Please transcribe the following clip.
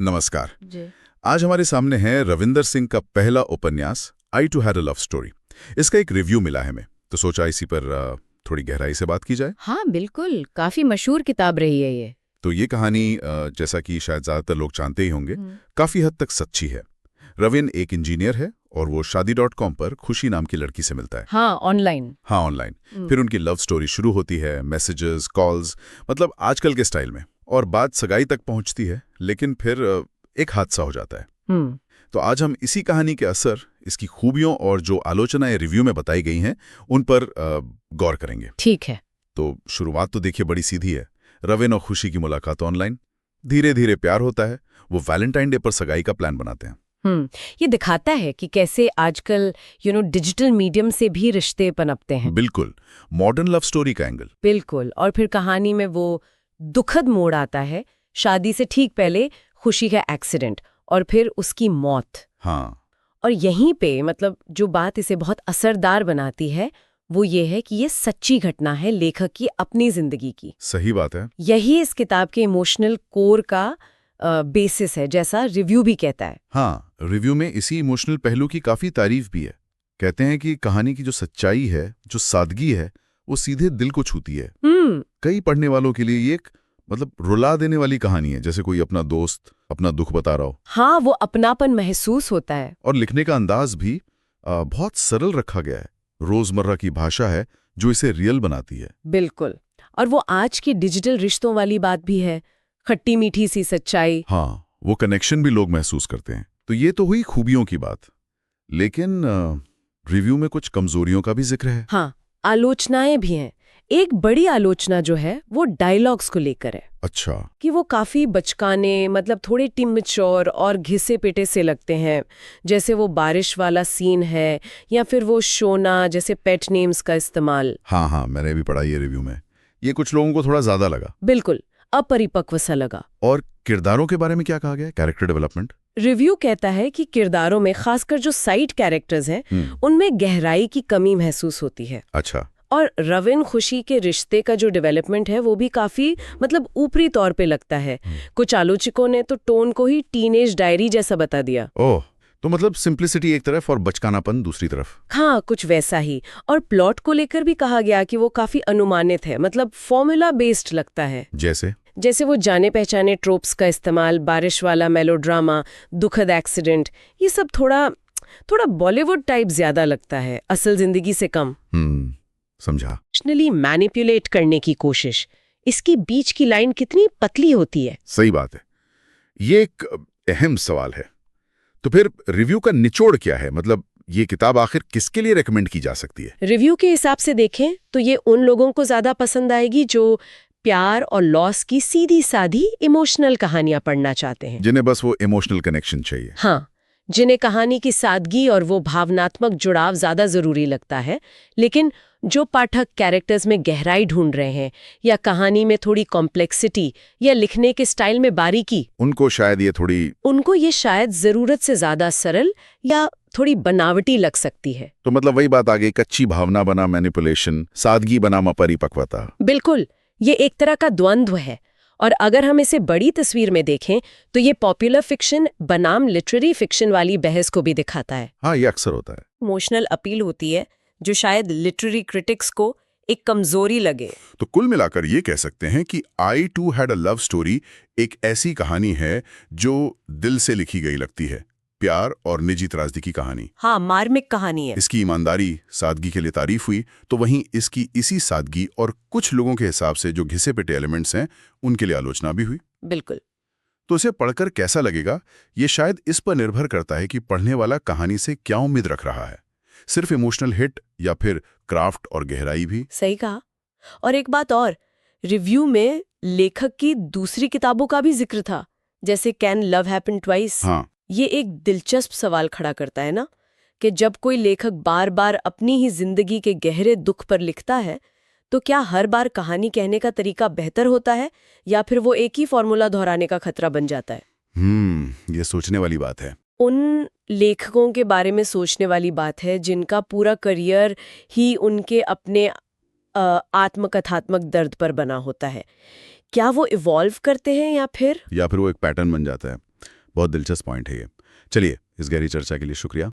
नमस्कार। जी। आज हमारे सामने है रविंदर सिंह का पहला उपन्यास I too had a love story. इसका एक रिव्यू मिला है हमें, तो सोचा इसी पर थोड़ी गहराई से बात की जाए। हाँ बिल्कुल, काफी मशहूर किताब रही है ये। तो ये कहानी जैसा कि शायद ज्यादातर लोग जानते ही होंगे, हम्म। काफी हद तक सच्ची है। रविन एक इंजीनियर है और वो शादी.com पर खुशी नाम की लड़की से मिलता है। हाँ, ऑनलाइन। हाँ, ऑनलाइन। फिर उनकी लव स्टोरी शुरू होती है, मैसेजेस, कॉल्स, मतलब आजकल के स्टाइल में, और बात सगाई तक पहुंचती है। लेकिन फिर एक हादसा हो जाता है। हम्म। तो आज हम इसी कहानी के असर, इसकी खूबियों और जो आलोचनाएं रिव्यू में बताई गई हैं उन पर गौर करेंगे। ठीक है। तो शुरुआत तो देखिए बड़ी सीधी है। रविन और खुशी की मुलाकात ऑनलाइन, धीरे धीरे प्यार होता है। वो वैलेंटाइन डे पर सगाई का प्लान बनाते हैं। ये दिखाता है कि कैसे आजकल डिजिटल मीडियम से भी रिश्ते पनपते हैं। बिल्कुल, मॉडर्न लव स्टोरी का एंगल। बिल्कुल। और फिर कहानी में वो दुखद मोड़ आता है। शादी से ठीक पहले खुशी का एक्सीडेंट और फिर उसकी मौत। हाँ, और यहीं पे मतलब जो बात इसे बहुत असरदार बनाती है वो ये है कि ये सच्ची घटना है लेखक की अपनी जिंदगी की। सही बात है। यही इस किताब के इमोशनल कोर का बेसिस है, जैसा रिव्यू भी कहता है। हाँ, रिव्यू में इसी इमोशनल पहलू की काफी तारीफ भी है। कहते हैं कि कहानी की जो सच्चाई है, जो सादगी है, वो सीधे दिल को छूती है। कई पढ़ने वालों के लिए ये एक रुला देने वाली कहानी है, जैसे कोई अपना दोस्त अपना दुख बता रहा हो। हाँ, वो अपनापन महसूस होता है। और लिखने का अंदाज भी बहुत सरल रखा गया है। रोजमर्रा की भाषा है जो इसे रियल बनाती है। बिल्कुल। और वो आज की डिजिटल रिश्तों वाली बात भी है, खट्टी मीठी सी सच्चाई। हाँ, वो कनेक्शन भी लोग महसूस करते हैं। तो ये तो हुई खूबियों की बात, लेकिन रिव्यू में कुछ कमजोरियों का भी जिक्र है। हाँ, आलोचनाएं भी हैं। एक बड़ी आलोचना जो है वो डायलॉग्स को लेकर है। अच्छा। कि वो काफी बचकाने, मतलब थोड़े टिमचोर और घिसे पिटे से लगते हैं। जैसे वो बारिश वाला सीन है, या फिर वो शोना जैसे पेट नेम्स का इस्तेमाल। हाँ हाँ, मैंने भी पढ़ा ये रिव्यू में। ये कुछ लोगों को थोड़ा ज्यादा लगा। बिल्कुल, अपरिपक्व सा लगा। और किरदारों के बारे में क्या कहा गया? Character development. रिव्यू कहता है कि किरदारों में, खासकर जो साइड कैरेक्टर्स हैं, उनमें गहराई की कमी महसूस होती है। अच्छा। और रविन खुशी के रिश्ते का जो डेवलपमेंट है वो भी काफी ऊपरी तौर पे लगता है। कुछ आलोचकों ने तो टोन को ही टीनेज डायरी जैसा बता दिया। ओह, तो सिंप्लिसिटी एक तरफ और बचकानापन दूसरी तरफ। हाँ, कुछ वैसा ही। और प्लॉट को लेकर भी कहा गया कि वो काफी अनुमानित है, फॉर्मूला बेस्ड लगता है। जैसे वो जाने पहचाने ट्रोप्स का इस्तेमाल, बारिश वाला मेलोड्रामा, दुखद एक्सीडेंट, ये सब थोड़ा बॉलीवुड टाइप ज्यादा लगता है, असल जिंदगी से कम। समझा। इमोशनली मैनिपुलेट करने की कोशिश, इसकी बीच की लाइन कितनी पतली होती है। सही बात है। ये एक अहम सवाल है। तो फिर रिव्यू का निचोड़ क्या है? ये किताब आखिर किसके लिए रेकमेंड की जा सकती है? रिव्यू के हिसाब से देखें तो ये उन लोगों को ज्यादा पसंद आएगी जो प्यार और लॉस की सीधी साधी इमोशनल कहानियां पढ़ना चाहते हैं, जिन्हें बस वो इमोशनल कनेक्शन चाहिए। हाँ, जिन्हें कहानी की सादगी और वो भावनात्मक जुड़ाव ज्यादा जरूरी लगता है। लेकिन जो पाठक कैरेक्टर्स में गहराई ढूंढ रहे हैं, या कहानी में थोड़ी कॉम्प्लेक्सिटी, या लिखने के स्टाइल में बारीकी, उनको ये शायद जरूरत से ज्यादा सरल या थोड़ी बनावटी लग सकती है। तो वही बात आ गई, कच्ची भावना बना मैनिपुलेशन, सादगी बना अपरिपक्वता। बिल्कुल, ये एक तरह का द्वंद्व है। और अगर हम इसे बड़ी तस्वीर में देखें तो ये पॉपुलर फिक्शन बनाम लिटरेरी फिक्शन वाली बहस को भी दिखाता है। हाँ, ये अक्सर होता है। इमोशनल अपील होती है जो शायद लिटरेरी क्रिटिक्स को एक कमजोरी लगे। तो कुल मिलाकर ये कह सकते हैं कि I too had a love story एक ऐसी कहानी है जो दिल से लिखी गई लगती है। प्यार और निजी त्रासदी की कहानी। हाँ, मार्मिक कहानी है। इसकी ईमानदारी, सादगी के लिए तारीफ हुई, तो वहीं इसकी इसी सादगी और कुछ लोगों के हिसाब से जो घिसे पिटे एलिमेंट्स हैं, उनके लिए आलोचना भी हुई। बिल्कुल। तो इसे पढ़कर कैसा लगेगा, ये शायद इस पर निर्भर करता है कि पढ़ने वाला कहानी से क्या उम्मीद रख रहा है। सिर्फ इमोशनल हिट या फिर क्राफ्ट और गहराई भी। सही कहा। और एक बात और, रिव्यू में लेखक की दूसरी किताबों का भी जिक्र था, जैसे कैन लव हैपन ट्वाइस। हाँ, ये एक दिलचस्प सवाल खड़ा करता है ना, कि जब कोई लेखक बार बार अपनी ही जिंदगी के गहरे दुख पर लिखता है, तो क्या हर बार कहानी कहने का तरीका बेहतर होता है, या फिर वो एक ही फॉर्मूला दोहराने का खतरा बन जाता है? ये सोचने वाली बात है। उन लेखकों के बारे में सोचने वाली बात है जिनका पूरा करियर ही उनके अपने आत्मकथात्मक दर्द पर बना होता है। क्या वो इवॉल्व करते हैं, या फिर वो एक पैटर्न बन जाता है? बहुत दिलचस्प पॉइंट है ये। चलिए, इस गहरी चर्चा के लिए शुक्रिया।